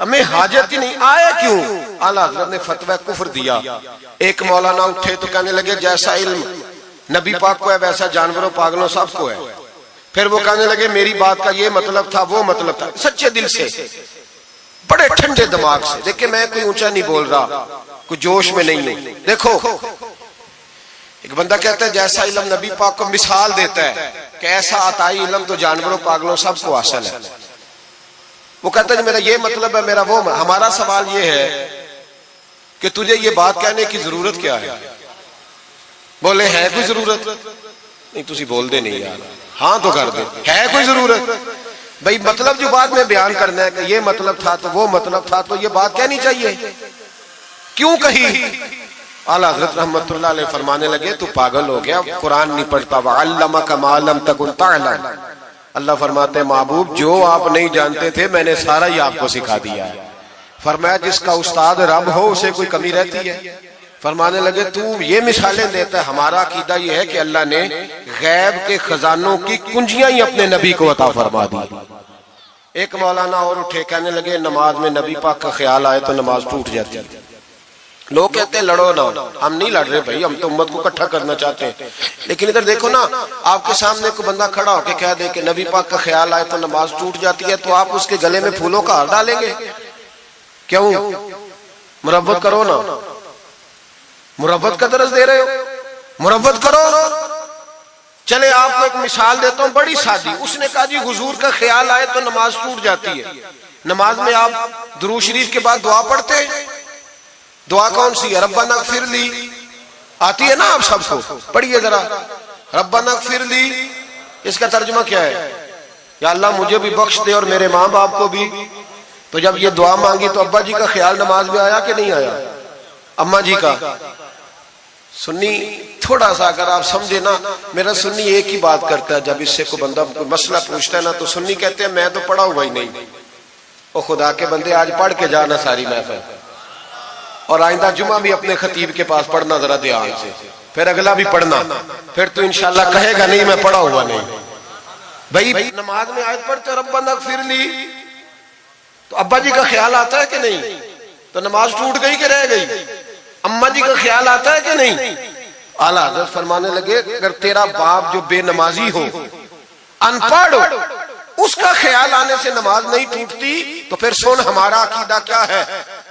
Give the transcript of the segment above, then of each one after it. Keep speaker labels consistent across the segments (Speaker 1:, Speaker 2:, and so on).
Speaker 1: ہمیں حاجت ہی نہیں، آیا کیوں؟ اعلیٰ حضرت نے فتویٰ کفر دیا۔ ایک مولانا اٹھے تو کہنے لگے جیسا علم نبی پاک کو ہے ویسا جانوروں پاگلوں سب کو ہے۔ پھر وہ کہنے لگے میری بات کا یہ مطلب تھا وہ مطلب تھا، سچے دل سے بڑے ٹھنڈے دماغ سے۔ دیکھیں میں کوئی اونچا نہیں بول رہا، کوئی جوش میں نہیں ہوں۔ دیکھو ایک بندہ کہتا ہے جیسا علم نبی پاک کو مثال دیتا ہے کہ ایسا عطائی علم تو جانوروں پاگلوں سب کو حاصل ہے۔ وہ کہتا ہے میرا یہ مطلب ہے میرا وہ۔ ہمارا سوال یہ ہے کہ تجھے یہ بات کہنے کی ضرورت کیا ہے؟ بولے ہے کوئی ضرورت؟ نہیں تسی بول دے نہیں یار، ہاں تو کر دے، ہے کوئی ضرورت؟ بھئی مطلب جو بات میں بیان کرنا ہے کہ یہ مطلب تھا تو وہ مطلب تھا تو یہ بات کہنی چاہیے، کیوں کہی؟ اعلیٰ حضرت رحمت اللہ علیہ فرمانے لگے تو پاگل ہو گیا، قرآن نہیں پڑھتا۔ وَعَلَّمَكَ مَا لَمْ تَكُنْ تَعْلَمُ، اللہ فرماتے ہیں محبوب جو آپ نہیں جانتے تھے میں نے سارا ہی آپ کو سکھا دیا ہے۔ فرمایا جس کا استاد رب ہو اسے کوئی کمی رہتی ہے؟ فرمانے لگے تو یہ مثالیں دیتا ہے، ہمارا عقیدہ یہ ہے کہ اللہ نے غیب کے خزانوں کی کنجیاں ہی اپنے نبی کو عطا فرما دی۔ ایک مولانا اور اٹھے کہنے لگے نماز میں نبی پاک کا خیال آئے تو نماز ٹوٹ جاتی ہے۔ لوگ کہتے ہیں لڑو نہ، ہم نہیں لڑ رہے بھائی، ہم تو امت کو اکٹھا کرنا چاہتے ہیں۔ لیکن ادھر دیکھو نا، آپ کے سامنے کوئی بندہ کھڑا ہو کے کہہ دے کہ نبی پاک کا خیال آئے تو نماز ٹوٹ جاتی ہے، تو آپ اس کے گلے میں پھولوں کا ہار ڈالیں گے؟ کیوں؟ مربت کرو نا، مربت کا درس دے رہے ہو، مربت کرو۔ چلے آپ کو ایک مثال دیتا ہوں بڑی سادی۔ اس نے کہا جی حضور کا خیال آئے تو نماز ٹوٹ جاتی ہے۔ نماز میں آپ درود شریف کے بعد دعا پڑھتے ہیں، دعا کون سی ہے؟ ربنا اغفر لی، آتی ہے نا آپ سب کو، پڑھیے ذرا ربنا اغفر لی۔ اس کا ترجمہ کیا ہے؟ یا اللہ مجھے بھی بخش دے اور میرے ماں باپ کو بھی۔ تو جب یہ دعا مانگی تو ابا جی کا خیال نماز میں آیا کہ نہیں آیا؟ اماں جی کا؟ سنی تھوڑا سا اگر آپ سمجھے نا، میرا سنی ایک ہی بات کرتا ہے، جب اس سے کوئی بندہ مسئلہ پوچھتا ہے نا تو سنی کہتے ہیں میں تو پڑھا ہوا ہی نہیں۔ او خدا کے بندے آج پڑھ کے جانا ساری محفل، اور آئندہ جمعہ بھی اپنے خطیب کے پاس پڑھنا ذرا دھیان سے، پھر اگلا بھی پڑھنا، پھر تو انشاءاللہ کہے گا نہیں میں پڑھا ہوا نہیں۔ بھائی نماز میں آیت پڑھتے ربنا اغفر لی تو ابا جی کا خیال آتا ہے کہ نہیں؟ تو نماز ٹوٹ گئی کہ رہ گئی؟ اماں جی کا خیال آتا ہے کہ نہیں؟ اعلیٰ حضرت فرمانے لگے اگر تیرا باپ جو بے نمازی ہو، ان پڑھ ہو، اس کا خیال آنے سے نماز نہیں ٹوٹتی، تو پھر سن ہمارا عقیدہ کیا ہے۔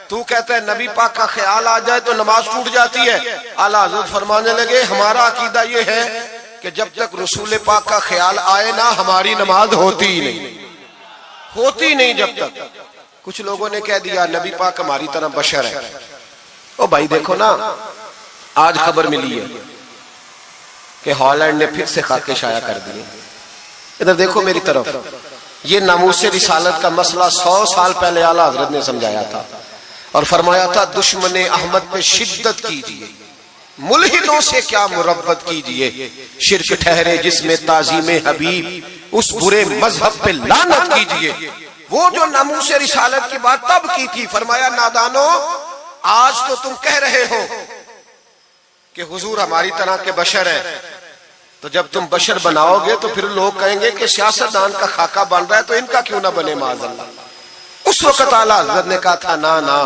Speaker 1: تو کہتا ہے نبی پاک کا خیال آ جائے تو نماز ٹوٹ جاتی ہے۔ اعلیٰ حضرت فرمانے لگے ہمارا عقیدہ یہ ہے کہ جب تک رسول پاک کا خیال آئے نا ہماری نماز ہوتی ہی نہیں، ہوتی نہیں جب تک۔ کچھ لوگوں نے کہہ دیا نبی پاک ہماری طرح بشر ہے۔ او بھائی دیکھو نا، آج خبر ملی ہے کہ ہالینڈ نے پھر سے خاکے شائع کر دیے۔ ادھر دیکھو میری طرف، یہ ناموس رسالت کا مسئلہ 100 سال پہلے اعلیٰ حضرت نے سمجھایا تھا اور فرمایا تھا دشمن احمد پہ شدت کیجئے، ملحدوں سے کیا مربت کیجئے، شرک ٹھہرے جس میں تعظیم حبیب، اس برے مذہب پہ لعنت کیجئے۔ وہ جو ناموس رسالت کی بات تب کی تھی، فرمایا نادانو آج تو تم کہہ رہے ہو کہ حضور ہماری طرح کے بشر ہیں، تو جب تم بشر بناؤ گے تو پھر لوگ کہیں گے کہ سیاستدان کا خاکہ بن رہا ہے تو ان کا کیوں نہ بنے معاذ اللہ۔ اس وقت اعلیٰ حضرت نے کہا تھا نا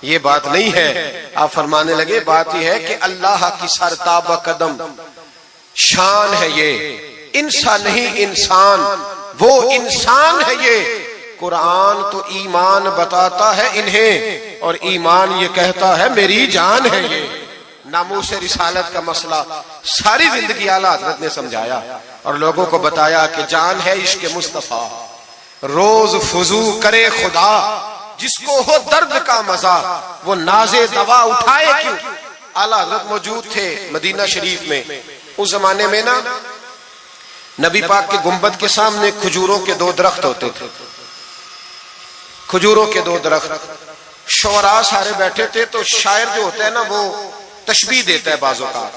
Speaker 1: یہ بات نہیں ہے۔ آپ فرمانے لگے بات یہ ہے کہ اللہ کی سرتابہ قدم شان ہے، یہ انسان نہیں انسان، وہ انسان ہے۔ یہ قرآن تو ایمان بتاتا ہے انہیں اور ایمان یہ کہتا ہے میری جان ہے۔ یہ ناموس رسالت کا مسئلہ ساری زندگی اعلیٰ حضرت نے سمجھایا اور لوگوں کو بتایا کہ جان ہے عشق مصطفیٰ، روز فضو کرے خدا، جس کو ہو درد کا مزہ وہ ناز دوا اٹھائے کیوں۔ اعلیٰ حضرت موجود تھے مدینہ شریف میں، اس زمانے میں نا نبی پاک کے گنبد کے سامنے کھجوروں کے 2 درخت ہوتے تھے، کھجوروں کے 2 درخت۔ شعراء سارے بیٹھے تھے تو شاعر جو ہوتا ہے نا وہ تشبیہ دیتا ہے بعض اوقات،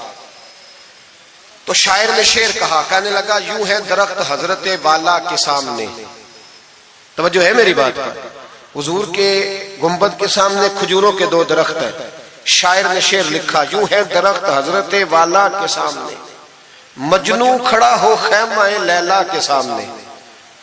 Speaker 1: تو شاعر نے شعر کہا، کہنے لگا یوں ہے درخت حضرت والا کے سامنے۔ توجہ ہے میری بات پر؟ حضور کے گنبد کے سامنے کھجوروں کے 2 درخت ہیں۔ شاعر نے شعر لکھا، یوں ہے درخت حضرت والا کے سامنے، مجنوں کھڑا ہو خیمہ لیلا کے سامنے،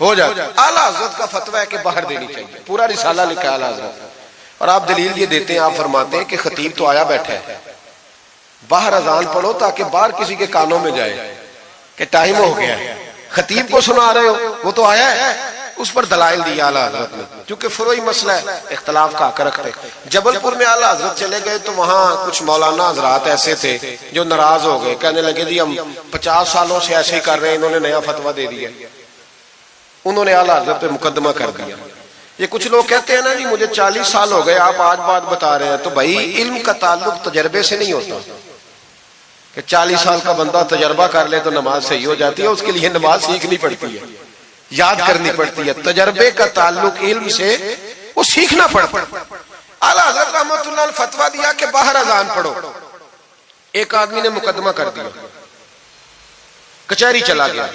Speaker 1: ہو جاتا ہے۔ اعلیٰ حضرت کا فتویٰ ہے کہ باہر دینی چاہیے، پورا رسالہ لکھا ہے اعلیٰ حضرت، اور آپ دلیل یہ دیتے ہیں، آپ فرماتے ہیں کہ خطیب تو آیا بیٹھا ہے، باہر اذان پڑھو تاکہ باہر کسی کے کانوں میں جائے کہ ٹائم ہو گیا ہے، خطیب کو سنا رہے ہو، وہ تو آیا ہے۔ اس پر دلائل دیا اعلیٰ حضرت نے، کیونکہ فروعی مسئلہ ہے، اختلاف کا حق رکھتے۔ جبل پور میں اعلیٰ حضرت چلے گئے تو وہاں کچھ مولانا حضرات ایسے تھے جو ناراض ہو گئے، کہنے لگے جی ہم 50 سالوں سے ایسے ہی کر رہے ہیں، انہوں نے نیا فتویٰ دے دیا، انہوں نے اعلیٰ حضرت پہ مقدمہ کر دیا۔ یہ کچھ لوگ کہتے ہیں نا جی مجھے 40 سال ہو گئے، آپ آج بات بتا رہے ہیں، تو بھائی علم کا تعلق تجربے سے نہیں ہوتا کہ 40 سال کا بندہ تجربہ کر لے تو نماز صحیح ہو جاتی ہے، اس کے لیے نماز سیکھنی پڑتی ہے، یاد کرنی پڑتی ہے۔ تجربے کا تعلق علم سے وہ سیکھنا پڑتا ہے۔ اعلیٰ حضرت رحمۃ اللہ نے فتویٰ دیا کہ باہر اذان پڑھو، ایک آدمی نے مقدمہ کر دیا، کچہری چلا گیا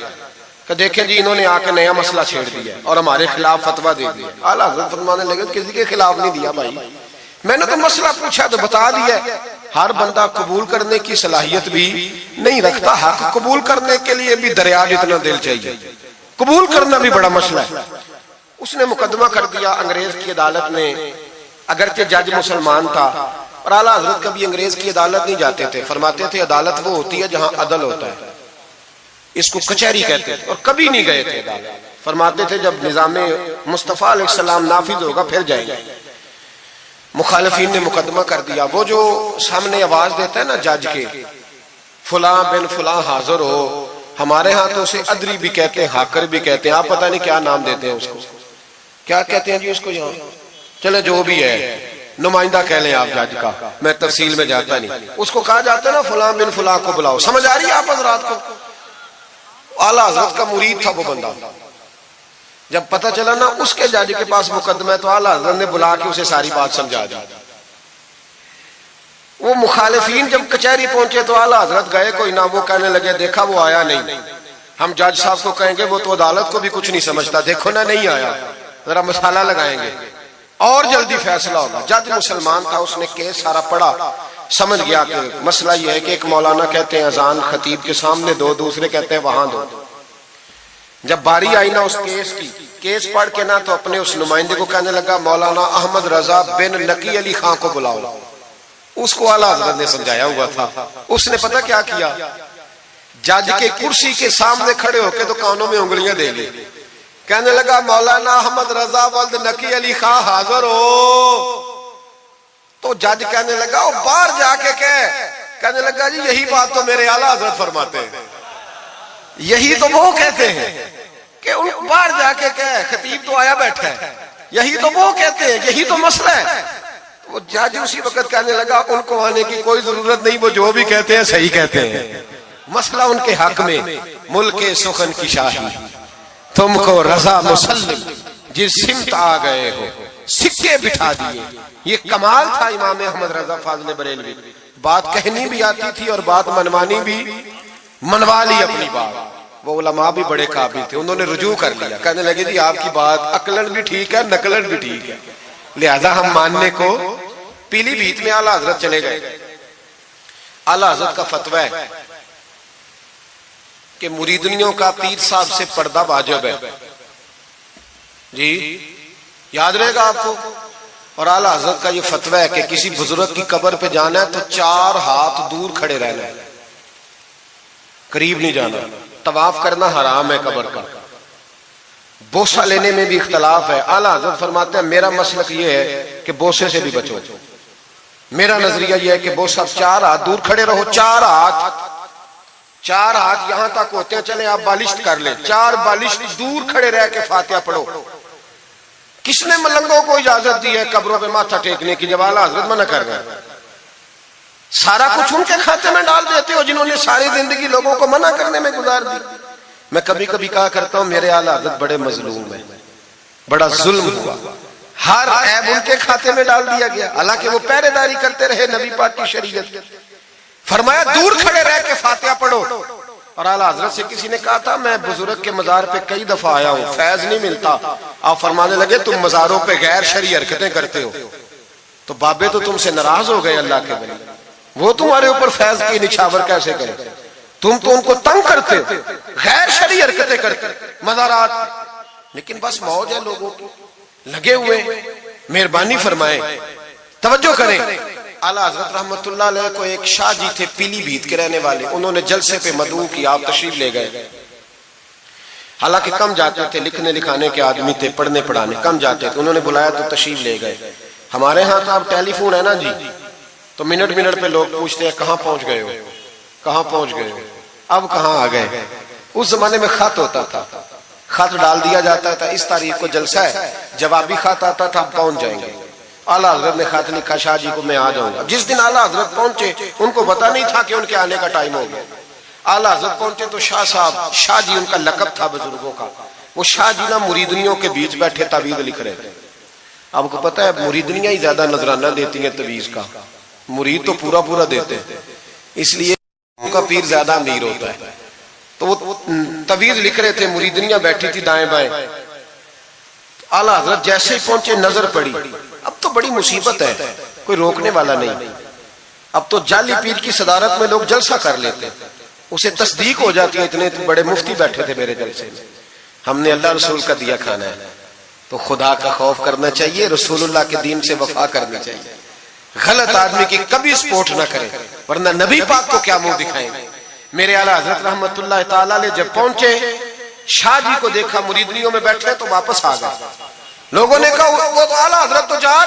Speaker 1: کہ دیکھیں جی انہوں نے آ کے نیا مسئلہ چھیڑ دیا اور ہمارے خلاف فتویٰ دے دیا۔ اعلیٰ حضرت فرمانے لگے کسی کے خلاف نہیں دیا بھائی، میں نے تو مسئلہ پوچھا تو بتا دیا۔ ہر بندہ قبول کرنے کی صلاحیت بھی نہیں رکھتا، حق قبول کرنے کے لیے بھی دریا جتنا دل چاہیے، قبول کرنا بھی بڑا مسئلہ ہے۔ اس نے مقدمہ کر دیا انگریز کی عدالت نے، اگرچہ جج مسلمان تھا، اور اعلیٰ حضرت کبھی انگریز کی عدالت نہیں جاتے تھے، فرماتے تھے عدالت وہ ہوتی ہے جہاں عدل ہوتا ہے، اس کو کچہری کہتے تھے، اور کبھی نہیں گئے تھے عدالت۔ فرماتے تھے جب نظام مصطفیٰ علیہ السلام نافذ ہوگا پھر جائیں گے۔ مخالفین نے مقدمہ کر دیا، وہ جو سامنے آواز دیتا ہے نا جج کے، فلاں بن فلاں حاضر ہو، ہمارے ہاں تو اسے ادری بھی کہتے ہیں، حاکر بھی کہتے ہیں، آپ پتہ نہیں کیا نام دیتے ہیں اس کو، کیا کہتے ہیں جی اس کو یہاں، چلے جو بھی ہے نمائندہ کہہ لیں آپ جج کا، میں تفصیل میں جاتا نہیں، اس کو کہا جاتا ہے نا فلاں بن فلاں کو بلاؤ۔ سمجھ آ رہی ہے آپ حضرات کو؟ اعلیٰ حضرت کا مرید تھا وہ بندہ، جب پتہ چلا نا اس کے جج کے پاس مقدمہ ہے تو اعلیٰ حضرت نے بلا کے اسے ساری بات سمجھا دی۔ وہ مخالفین جب کچہری پہنچے تو اعلیٰ حضرت گئے کوئی نہ، وہ کہنے لگے دیکھا وہ آیا نہیں، ہم جج صاحب کو کہیں گے وہ تو عدالت کو بھی کچھ نہیں سمجھتا، دیکھو نا نہیں آیا، ذرا مسالہ لگائیں گے اور جلدی فیصلہ ہوگا۔ جج مسلمان تھا، اس نے کیس سارا پڑھا، سمجھ گیا کہ مسئلہ یہ ہے کہ ایک مولانا کہتے ہیں اذان خطیب کے سامنے دو، دوسرے کہتے ہیں وہاں دو۔ جب باری آئی نا اس کیس کی، کیس پڑھ کے نا تو اپنے اس نمائندے کو کہنے لگا مولانا احمد رضا بن نقی علی خان کو بلاؤ۔ اس کو اعلیٰ حضرت نے سمجھایا ہوا تھا، اس نے پتہ کیا کیا، جج کے کرسی کے سامنے کھڑے ہو کے تو کانوں میں انگلیاں دے لی، کہنے لگا مولانا احمد رضا ولد نقی علی خان حاضر ہو۔ تو جج کہنے لگا وہ باہر جا کے کہنے لگا جی یہی بات تو میرے اعلیٰ حضرت فرماتے ہیں، یہی تو وہ کہتے ہیں کہ ان باہر جا کے خطیب تو آیا بیٹھا ہے، یہی تو وہ کہتے ہیں، یہی تو مسئلہ ہے۔ وہ جج اسی وقت کہنے لگا ان کو آنے کی کوئی ضرورت نہیں، وہ جو بھی کہتے ہیں صحیح کہتے ہیں، مسئلہ ان کے حق میں ملک سخن کی شاہی، تم کو رضا مسلم جس سمت آ گئے ہو سکے بٹھا دیے۔ یہ کمال تھا امام احمد رضا فاضل بریلوی، بات کہنی بھی آتی تھی اور بات منوانی بھی، منوا لی اپنی بات۔ وہ علماء بھی بڑے قابل تھے، انہوں نے رجوع کر لیا، کہنے لگے جی آپ کی بات عقلن بھی ٹھیک ہے، نقلن بھی ٹھیک ہے، لہذا ہم ماننے کو۔ پیلی بھیت میں اعلیٰ حضرت چلے گئے، اعلیٰ حضرت کا فتویٰ ہے کہ مریدنیوں کا پیر صاحب سے پردہ واجب ہے، جی یاد رہے گا آپ کو۔ اور اعلیٰ حضرت کا یہ فتویٰ ہے کہ کسی بزرگ کی قبر پہ جانا ہے تو 4 ہاتھ دور کھڑے رہنا ہے، قریب نہیں جانا، طواف کرنا حرام ہے قبر کا، بوسہ لینے میں بھی اختلاف ہے۔ اعلیٰ حضرت فرماتے ہیں میرا مسلک یہ ہے کہ بوسے سے بھی بچو، میرا نظریہ یہ ہے کہ بوسہ 4 ہاتھ دور کھڑے رہو، 4 ہاتھ یہاں تک ہوتے ہیں، چلیں آپ بالشت کر لیں، 4 بالشت دور کھڑے رہ کے فاتحہ پڑھو۔ کس نے ملنگوں کو اجازت دی ہے قبروں پہ ماتھا ٹیکنے کی جب اعلیٰ حضرت منع کر رہے ہیں؟ سارا کچھ ان کے کھاتے میں ڈال دیتے ہو جنہوں نے ساری زندگی لوگوں کو منع کرنے میں گزار دی۔ میں کبھی کبھی کہا کرتا ہوں میرے اعلیٰ حضرت بڑے مظلوم ہیں، بڑا ظلم ہوا، ہر عیب ان کے کھاتے میں ڈال دیا گیا، حالانکہ وہ پہرے داری کرتے رہے نبی پاک کی شریعت۔ فرمایا دور کھڑے رہ کے فاتحہ پڑھو۔ اور اعلیٰ حضرت سے کسی نے کہا تھا میں بزرگ کے مزار پہ کئی دفعہ آیا ہوں، فیض نہیں ملتا۔ آپ فرمانے لگے تم مزاروں پہ غیر شرعی حرکتیں کرتے ہو، تو بابے تو تم سے ناراض ہو گئے اللہ کے بندے، وہ تمہارے اوپر فیض کی نچھاور کیسے کریں؟ تم تو ان کو تنگ کرتے ہو، غیر شرعی حرکتیں کرتے مزارات۔ لیکن بس موج ہے لوگوں کی، لگے ہوئے، مہربانی فرمائیں، توجہ کریں۔ اعلیٰ حضرت رحمت اللہ علیہ کو ایک شاہ جی تھے پیلی بھیت کے رہنے والے، انہوں نے جلسے پہ مدعو کی، آپ تشریف لے گئے۔ حالانکہ کم جاتے تھے، لکھنے لکھانے کے آدمی تھے، پڑھنے پڑھانے کم جاتے تھے، انہوں نے بلایا تو تشریف لے گئے۔ ہمارے ہاں تو اب ٹیلی فون ہے نا جی، تو منٹ منٹ پہ لوگ پوچھتے ہیں کہاں پہنچ گئے ہو، کہاں پہنچ گئے ہو، اب کہاں آ گئے۔ اس زمانے میں خط ہوتا تھا، خط ڈال دیا جاتا تھا، اس تاریخ کو جلسہ ہے، جوابی خط آتا تھا، اب پہنچ جائیں گے۔ اعلیٰ حضرت نے خط لکھا شاہ جی کو میں آ جاؤں گا۔ جس دن اعلیٰ حضرت پہنچے ان کو پتا نہیں تھا کہ ان کے آنے کا ٹائم ہو گیا۔ اعلیٰ حضرت پہنچے تو شاہ صاحب، شاہ جی ان کا لقب تھا بزرگوں کا، وہ شاہ جی نا مریدنیوں کے بیچ بیٹھے تعویذ لکھ رہے تھے۔ آپ کو پتا ہے مریدنیاں ہی زیادہ نذرانہ دیتی ہیں تعویذ کا، مرید تو پورا پورا دیتے ہیں، اس لیے ان کا پیر زیادہ امیر ہوتا ہے۔ تو وہ تعویذ لکھ رہے تھے، مریدنیاں بیٹھی تھی دائیں بائیں۔ اعلیٰ حضرت جیسے ہی پہنچے نظر پڑی، اب تو بڑی مصیبت ہے، کوئی روکنے والا نہیں، اب تو جعلی پیر کی صدارت میں لوگ جلسہ کر لیتے، اسے تصدیق ہو جاتی ہے، اتنے بڑے مفتی بیٹھے تھے میرے جلسے میں، ہم نے اللہ رسول کا دیا کھانا ہے، تو خدا کا خوف کرنا چاہیے، رسول اللہ کے دین سے وفا کرنی چاہیے، غلط آدمی کی کبھی سپورٹ نہ کرے، ورنہ نبی پاک کو کیا منہ دکھائیں گے۔ میرے اعلیٰ حضرت رحمت اللہ تعالیٰ علیہ جب پہنچے، شاہ جی کو دیکھا مریدنیوں میں بیٹھے تو واپس آ گئے۔ لوگوں نے کہا وہ تو اعلیٰ حضرت تو جا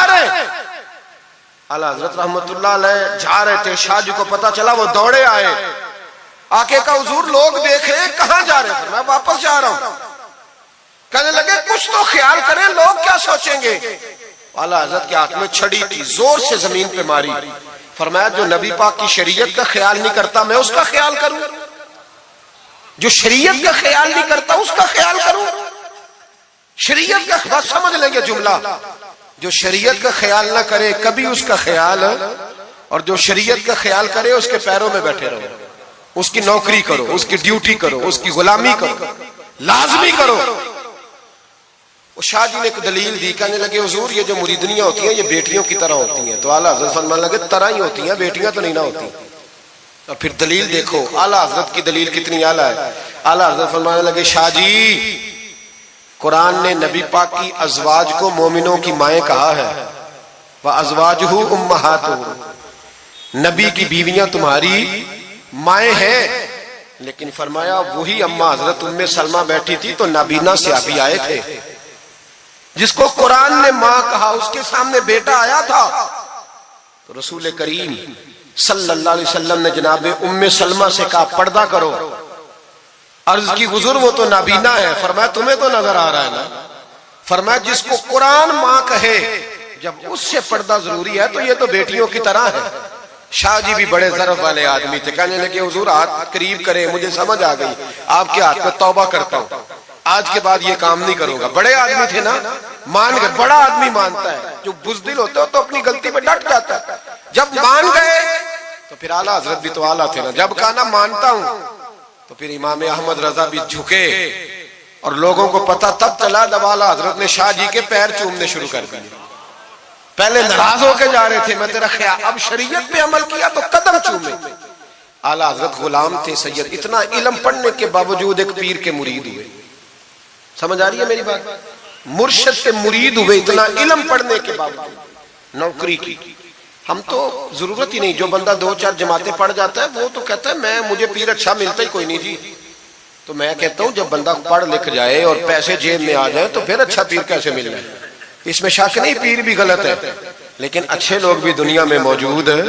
Speaker 1: رہے، اعلیٰ حضرت رحمت اللہ علیہ جا رہے تھے، شاہ جی کو پتا چلا، وہ دوڑے آئے، آ کے کہا حضور لوگ دیکھ رہے کہاں جا رہے ہیں، میں واپس جا رہا ہوں۔ کہنے لگے کچھ تو خیال کریں، لوگ کیا سوچیں گے۔ اعلیٰ حضرت کے ہاتھ میں چھڑی تھی، زور سے زمین پہ ماری، فرمایا جو نبی پاک کی شریعت کا خیال نہیں کرتا میں اس کا خیال کروں، جو شریعت کا خیال نہیں کرتا اس کا خیال کروں۔ شریعت کا بس سمجھ لیں گے جملہ، جو شریعت کا خیال نہ کرے کبھی اس کا خیال، اور جو شریعت کا خیال کرے اس کے پیروں میں بیٹھے رہو، اس کی نوکری کرو، اس کی ڈیوٹی کرو، اس کی غلامی کرو، لازمی کرو۔ وہ شاہ جی نے ایک دلیل دی، کہنے لگے حضور یہ جو مریدنیاں ہوتی ہیں یہ بیٹیوں کی طرح ہوتی ہیں، تو اعلیٰ حضرت فرمانے لگے طرح ہی ہوتی ہیں، بیٹیاں تو نہیں نہ ہوتی۔ اور پھر دلیل دیکھو، اعلیٰ حضرت کی دلیل کتنی اعلیٰ ہے۔ اعلیٰ حضرت فرمانے لگے شاہ جی قرآن نے نبی پاک کی ازواج کو مومنوں کی مائیں کہا ہے، وَأَزْوَاجُهُ أُمَّهَاتُهُ، نبی کی بیویاں تمہاری مائیں ہیں، لیکن فرمایا وہی اماں حضرت ام سلمہ بیٹھی تھی تو نابینا صحابی آئے تھے، جس کو قرآن نے ماں کہا اس کے سامنے بیٹا آیا تھا، تو رسول کریم صلی اللہ علیہ وسلم نے جناب ام سلمہ سے کہا پردہ کرو، عرض کی حضور وہ تو نابینا ہے، فرمایا تمہیں تو نظر آ رہا ہے نا، فرمایا جس کو قرآن ماں کہے جب اس سے پردہ ضروری ہے تو یہ تو بیٹیوں کی طرح ہے۔ شاہ جی بھی بڑے ضرف والے آدمی تھے، کہنے لگے حضور ہاتھ قریب کرے، مجھے سمجھ آ گئی، آپ کے ہاتھ میں توبہ کرتا ہوں، آج کے بعد یہ کام نہیں کروں گا۔ بڑے آدمی تھے نا، مان گئے، بڑا آدمی مانتا ہے، جو بزدل ہوتا ہے تو اپنی غلطی پہ ڈٹ جاتا ہے، جب مان گئے تو پھر اعلیٰ حضرت بھی تو اعلیٰ تھے نا، جب کہا نا مانتا ہوں تو پھر امام احمد رضا بھی جھکے، اور لوگوں کو پتا تب چلا جب اعلیٰ حضرت نے شاہ جی کے پیر چومنے شروع کر دیے۔ پہلے ناراض ہو کے جا رہے تھے، میں تیرا خیال، اب شریعت پہ عمل کیا تو قدم چومے۔ اعلیٰ حضرت غلام تھے سید، اتنا علم پڑھنے کے باوجود ایک پیر کے مرید ہوئے، سمجھ آ رہی ہے میری بات، مرشد کے مرید ہوئے اتنا علم پڑھنے کے باوجود، نوکری کی۔ ہم تو ضرورت ہی نہیں، جو بندہ 2-4 جماعتیں پڑھ جاتا ہے وہ تو کہتا ہے مجھے پیر اچھا ملتا ہی کوئی نہیں جی، تو میں کہتا ہوں جب بندہ پڑھ لکھ جائے اور پیسے جیب میں آ جائے تو پھر اچھا پیر کیسے مل جائے، اس میں شک نہیں، پیر بھی غلط ہے، لیکن اچھے لوگ بھی دنیا میں موجود ہیں،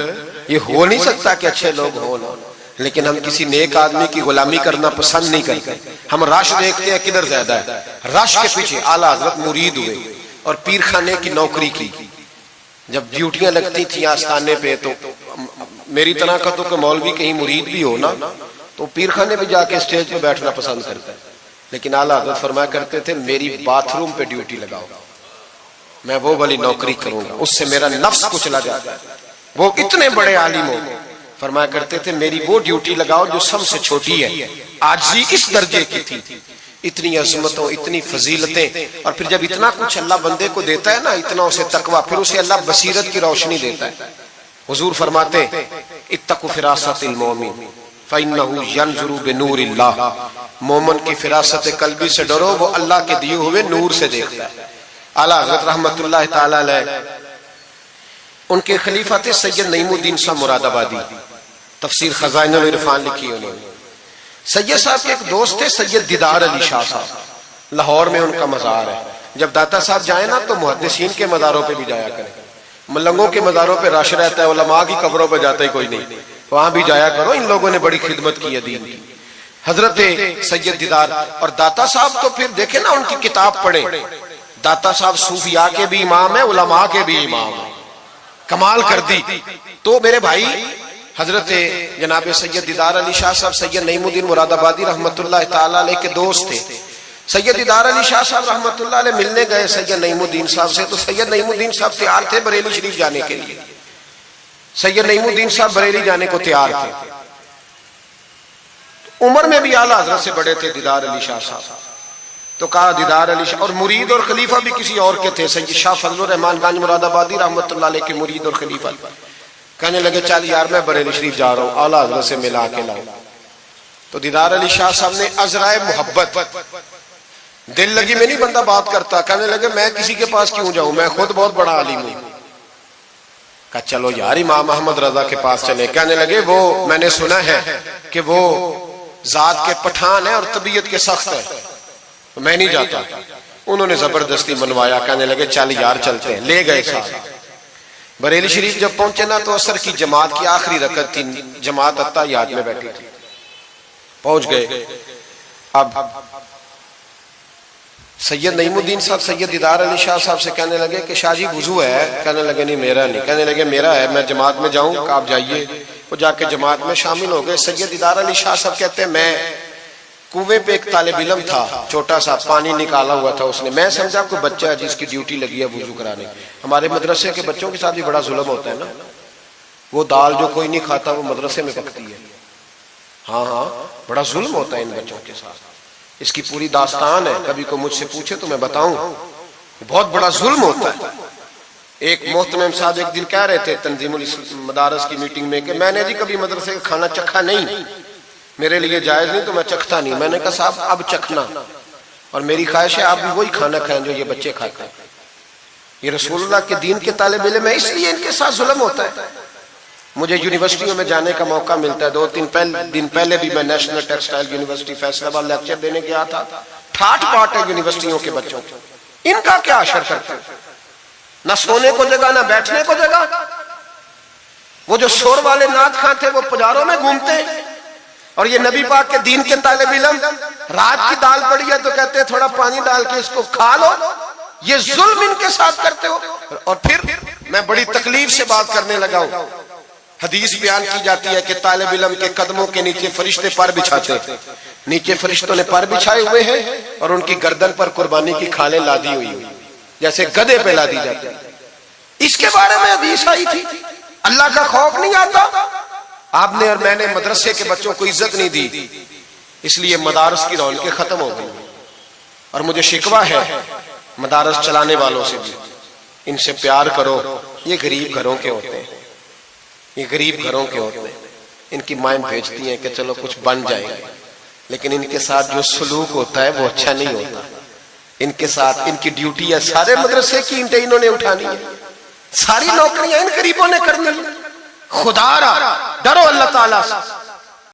Speaker 1: یہ ہو نہیں سکتا کہ اچھے لوگ ہوں، لیکن ہم کسی نیک آدمی کی غلامی کرنا پسند نہیں کرتے، ہم رش دیکھتے ہیں کدھر زیادہ ہے، رش کے پیچھے۔ اعلیٰ حضرت مرید ہوئے اور پیر خانے کی نوکری کی، جب ڈیوٹیاں لگتی تھیں آستانے پہ، تو میری طرح کا تو کہ مولوی کہیں مرید بھی ہو نا تو پیر خانے پہ جا کے اسٹیج پہ بیٹھنا پسند کرتا ہے، لیکن اعلیٰ حضرت فرمایا کرتے تھے میری باتھ روم پہ ڈیوٹی لگاؤ، میں وہ والی نوکری کروں گا، اس سے میرا نفس کو چلا جاتا ہے۔ وہ اتنے بڑے عالم ہو، فرمایا کرتے تھے میری وہ ڈیوٹی لگاؤ جو سب سے چھوٹی ہے، عاجزی اس درجے کی تھی، اتنی عظمتوں، اتنی فضیلتیں، اور پھر جب اتنا کچھ اللہ بندے کو دیتا ہے نا، اتنا اسے تقویٰ، پھر اسے اللہ بصیرت کی روشنی دیتا ہے۔ حضور فرماتے اتقوا فراست المؤمن فإنه ينظر بنور اللہ، مومن کی فراست قلبی سے ڈرو، وہ اللہ کے دیے ہوئے نور سے دیکھتا ہے۔ اعلیٰ حضرت رحمت اللہ تعالی علیہ، ان کے خلیفہ تھے سید نعیم الدین صاحب مراد آبادی، تفسیر خزائن العرفان لکھی انہوں نے۔ سید صاحب کے ایک دوست تھے سید دیدار علی شاہ صاحب، لاہور میں ان کا مزار ہے۔ جب داتا صاحب جائیں نا تو محدثین کے مزاروں پہ بھی جایا کریں، ملنگوں کے مزاروں پہ رش رہتا ہے، علماء کی قبروں پہ جاتا ہی کوئی نہیں، وہاں بھی جایا کرو، ان لوگوں نے بڑی خدمت کی ہے دین کی۔ حضرت سید دیدار اور داتا صاحب تو پھر دیکھیں نا ان کی کتاب پڑھیں، داتا صاحب صوفیاء کے بھی امام ہیں، علماء کے بھی امام ہیں، کمال کر دی۔ تو میرے بھائی حضرت جناب سید دیدار علی شاہ صاحب سید نعیم الدین مراد آبادی رحمت اللہ تعالی علیہ کے دوست تھے۔ سید دیدار علی شاہ صاحب رحمت اللہ علیہ ملنے گئے سید نعیم الدین صاحب سے، تو سید نعیم الدین صاحب تیار تھے بریلی شریف جانے کے لیے، سید نعیم الدین صاحب بریلی جانے کو تیار تھے، عمر میں بھی اعلیٰ حضرت سے بڑے تھے دیدار علی شاہ صاحب۔ تو کہا دیدار علی شاہ، اور مرید اور خلیفہ بھی کسی اور کے تھے، سید شاہ فضل الرحمان گنج مراد آبادی رحمت اللہ علیہ کے مرید اور خلیفہ۔ کہنے لگے چل یار میں بریلی شریف جا رہا ہوں، اعلیٰ حضرت سے ملا کے لاؤں۔ تو دیدار علی شاہ صاحب نے عذرائے محبت، دل لگی میں نہیں بندہ بات کرتا، کہنے لگے میں کسی کے پاس کیوں جاؤں، میں خود بہت بڑا عالم ہوں۔ کہا چلو یار امام احمد رضا کے پاس چلے۔ کہنے لگے وہ میں نے سنا ہے کہ وہ ذات کے پٹھان ہے اور طبیعت کے سخت ہے، میں نہیں جاتا۔ انہوں نے زبردستی منوایا، کہنے لگے چل یار چلتے ہیں، لے گئے ساتھ۔ بریلی شریف جب پہنچے نا تو عصر کی جماعت کی آخری رکعت تھی، جماعت اتحیات میں بیٹھی تھی، پہنچ گئے۔ اب سید نعیم الدین صاحب سید دیدار علی شاہ صاحب سے کہنے لگے کہ شاہ جی وضو ہے؟ کہنے لگے نہیں میرا نہیں۔ کہنے لگے میرا ہے، میں جماعت میں جاؤں؟ کہ آپ جائیے۔ وہ جا کے جماعت میں شامل ہو گئے۔ سید دیدار علی شاہ صاحب کہتے ہیں میں کنویں پہ ایک طالب علم تھا، چھوٹا سا پانی نکالا ہوا تھا اس نے، میں سمجھا کوئی بچہ ہے جس کی ڈیوٹی لگی ہے وضو کرانے۔ ہمارے مدرسے کے بچوں کے ساتھ بھی بڑا ظلم ہوتا ہے نا، وہ دال جو کوئی نہیں کھاتا وہ مدرسے میں پکتی ہے۔ ہاں بڑا ظلم ہوتا ہے ان بچوں کے ساتھ، اس کی پوری داستان ہے، کبھی کو مجھ سے پوچھے تو میں بتاؤں، بہت بڑا ظلم ہوتا ہے۔ ایک محترم صاحب ایک دن کہہ رہے تھے تنظیم المدارس کی میٹنگ میں کہ میں نے جی کبھی مدرسے کا کھانا چکھا نہیں، میرے لیے جائز نہیں تو میں چکھتا نہیں۔ میں نے کہا صاحب اب چکھنا، اور میری خواہش ہے آپ بھی وہی کھانا کھائیں جو یہ بچے کھاتے ہیں۔ یہ رسول اللہ کے دین کے طالب علم ہے، اس لیے ان کے ساتھ ظلم ہوتا ہے۔ مجھے یونیورسٹیوں میں جانے کا موقع ملتا ہے، 2-3 دن پہلے بھی میں نیشنل ٹیکسٹائل یونیورسٹی فیصل آباد لیکچر دینے گیا تھا۔ ٹھاٹ پاٹ ہے یونیورسٹیوں کے بچوں، ان کا کیا اثر کرتا ہے؟ نہ سونے کو جگہ نہ بیٹھنے کو جگہ۔ وہ جو شور والے نعت خواں تھے وہ پجاروں میں گھومتے ہیں، اور یہ نبی پاک کے دین کے طالب علم رات کی دال پڑی ہے تو کہتے ہیں تھوڑا پانی ڈال کے اس کو کھا لو۔ یہ ظلم ان کے ساتھ کرتے ہو۔ اور پھر میں بڑی تکلیف سے بات کرنے لگا ہوں، حدیث بیان کی جاتی ہے کہ طالب علم کے قدموں کے نیچے فرشتے پر بچھاتے ہیں، نیچے فرشتوں نے پر بچھائے ہوئے ہیں اور ان کی گردن پر قربانی کی کھالیں لادی ہوئی ہیں، جیسے گدھے پہ لادی جاتی ہے۔ اس کے بارے میں حدیث آئی تھی، اللہ کا خوف نہیں آتا؟ آپ نے اور میں نے مدرسے کے بچوں کو عزت نہیں دی، اس لیے مدارس کی رونقیں ختم ہو گئی۔ اور مجھے شکوہ ہے مدارس چلانے والوں سے بھی، ان سے پیار کرو، یہ غریب گھروں کے ہوتے ہیں، یہ غریب گھروں کے ہوتے ہیں، ان کی مائیں بھیجتی ہیں کہ چلو کچھ بن جائیں گے، لیکن ان کے ساتھ جو سلوک ہوتا ہے وہ اچھا نہیں ہوتا۔ ان کے ساتھ ان کی ڈیوٹی ہے، سارے مدرسے کی اینٹیں انہوں نے اٹھانی ہے، ساری نوکریاں ان غریبوں نے کرنی ہے۔ خدا را ڈرو اللہ تعالیٰ سے۔